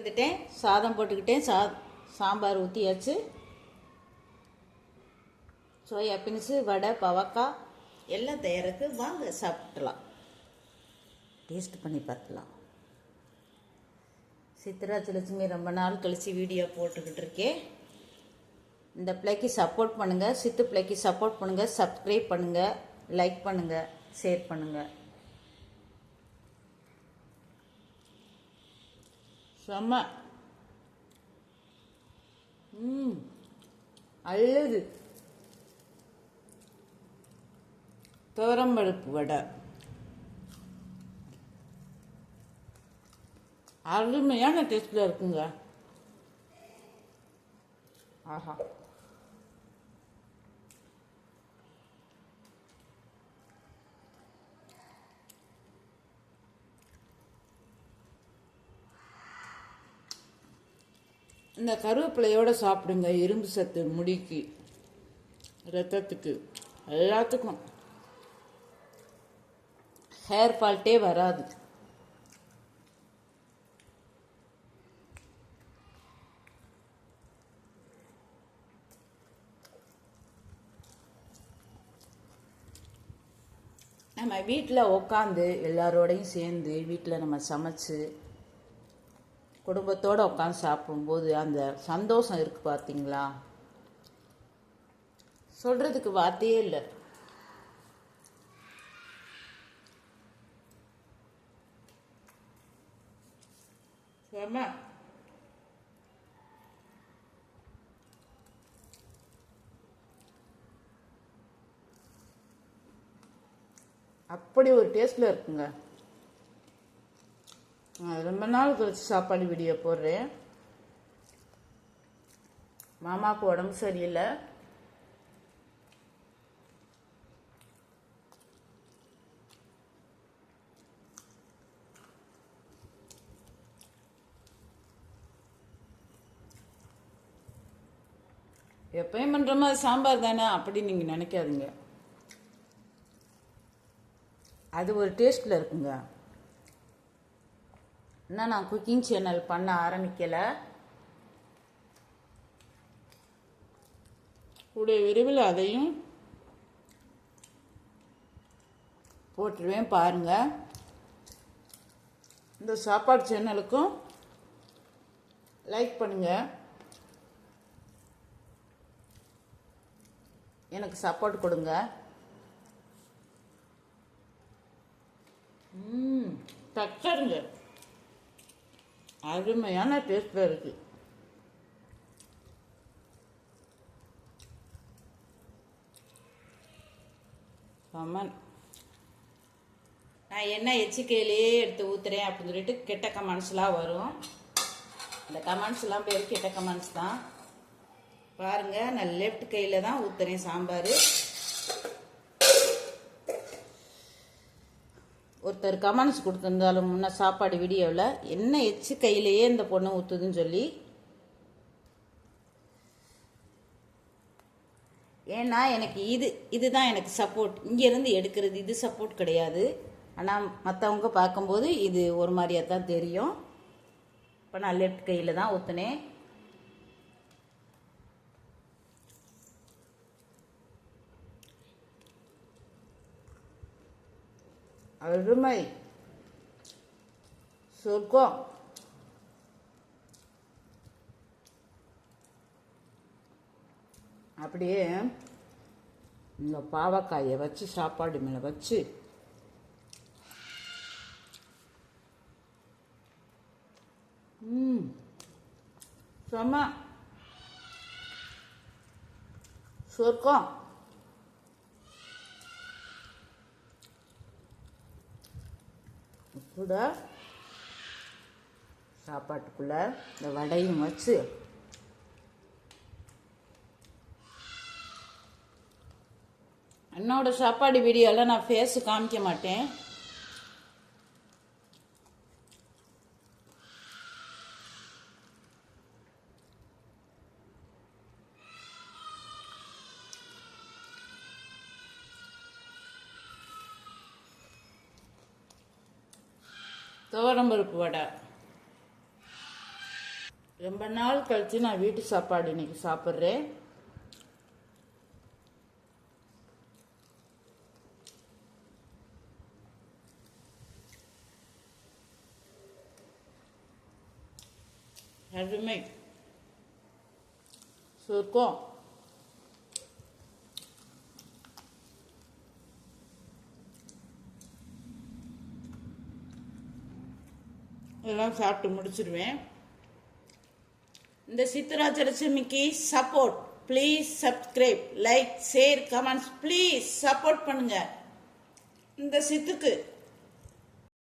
எடுத்துட்டேன், சாதம் போட்டுக்கிட்டேன், சாம்பார் ஊற்றியாச்சு. சோயா பீன்ஸு, வடை, பவக்காய் எல்லாம் தயாரிக்கு. வாங்க சாப்பிட்லாம், டேஸ்ட் பண்ணி பார்க்கலாம். சித்ராஜ் லட்சுமி ரொம்ப நாள் கழித்து வீடியோ போட்டுக்கிட்டு இருக்கேன். இந்த பிள்ளைக்கு சப்போர்ட் பண்ணுங்கள், சித்து பிள்ளைக்கு சப்போர்ட் பண்ணுங்கள், சப்ஸ்கிரைப் பண்ணுங்கள், லைக் பண்ணுங்கள், ஷேர் பண்ணுங்கள். செம்ம அழுது துவரம்பருப்பு வடை அருமையான டேஸ்ட்ல இருக்குங்க. ஆஹா, இந்த கருவேப்பிலையோடு சாப்பிடுங்க. இரும்பு சத்து, முடிக்கு, ரத்தத்துக்கு, எல்லாத்துக்கும். ஹேர் ஃபால்ட்டே வராது. நம்ம வீட்டில் உட்காந்து எல்லாரோடையும் சேர்ந்து வீட்டில் நம்ம சமைச்சு குடும்பத்தோடு உட்காந்து சாப்பிடும்போது அந்த சந்தோஷம் இருக்குது பார்த்தீங்களா, சொல்கிறதுக்கு வார்த்தையே இல்லை. செம. அப்படி ஒரு டேஸ்டில் இருக்குங்க. ரொம்ப நாள் கழிச்சு சாப்பாடு வீடியோ போடுறேன். மாமாவுக்கு உடம்பு சரியில்லை. எப்பயும் பண்ணுற மாதிரி சாம்பார் தானே அப்படி நீங்கள் நினைக்காதீங்க. அது ஒரு டேஸ்டில் இருக்குங்க. இன்னும் நான் குக்கிங் சேனல் பண்ண ஆரம்பிக்கலை. கூடிய விரைவில் அதையும் போட்டுருவேன் பாருங்க. இந்த சாப்பாடு சேனலுக்கும் லைக் பண்ணுங்க, எனக்கு சப்போர்ட் கொடுங்க. தக்காருங்க, அருமையான டேஸ்ட்ல இருக்கு. நான் என்ன எச்சிக்கையிலேயே எடுத்து ஊத்துறேன் அப்படின்னு சொல்லிட்டு கெட்ட கமெண்ட்ஸ்லாம் வரும். இந்த கமெண்ட்ஸ்லாம் பேர் கெட்ட கமெண்ட்ஸ் தான். பாருங்க, நான் லெஃப்ட் கையில் தான் ஊத்துறேன் சாம்பார். ஒருத்தர் கமெண்ட்ஸ் கொடுத்துருந்தாலும் முன்ன சாப்பாடு வீடியோவில், என்ன எச்சு கையிலேயே இந்த பொண்ணை ஊற்றுதுன்னு சொல்லி. ஏன்னா எனக்கு இதுதான் எனக்கு சப்போர்ட். இங்கேருந்து எடுக்கிறது இது சப்போர்ட் கிடையாது. ஆனால் மற்றவங்க பார்க்கும்போது இது ஒரு மாதிரியாக தான் தெரியும். இப்போ நான் லெஃப்ட் கையில் தான் ஊற்றுனேன். அருமை, சொர்க்கம். அப்படியே இந்த பாவக்காயை வச்சு சாப்பாடு மேலே வச்சு செம சொர்க்கம். கூட சாப்பாட்டுக்குள்ள இந்த வடையும் வச்சு என்னோட சாப்பாடு வீடியோவில் நான் ஃபேஸு காமிக்க மாட்டேன். துவரம்பருப்பு வடை ரொம்ப நாள் கழிச்சு நான் வீட்டு சாப்பாடு இன்னைக்கு சாப்பிட்றேன். அருமை சொர்க்கம். இதெல்லாம் சாப்பிட்டு முடிச்சிருவேன். இந்த சித்ராஜலட்சுமிக்கு support, please subscribe, like, share, comments please support பண்ணுங்க இந்த சித்துக்கு.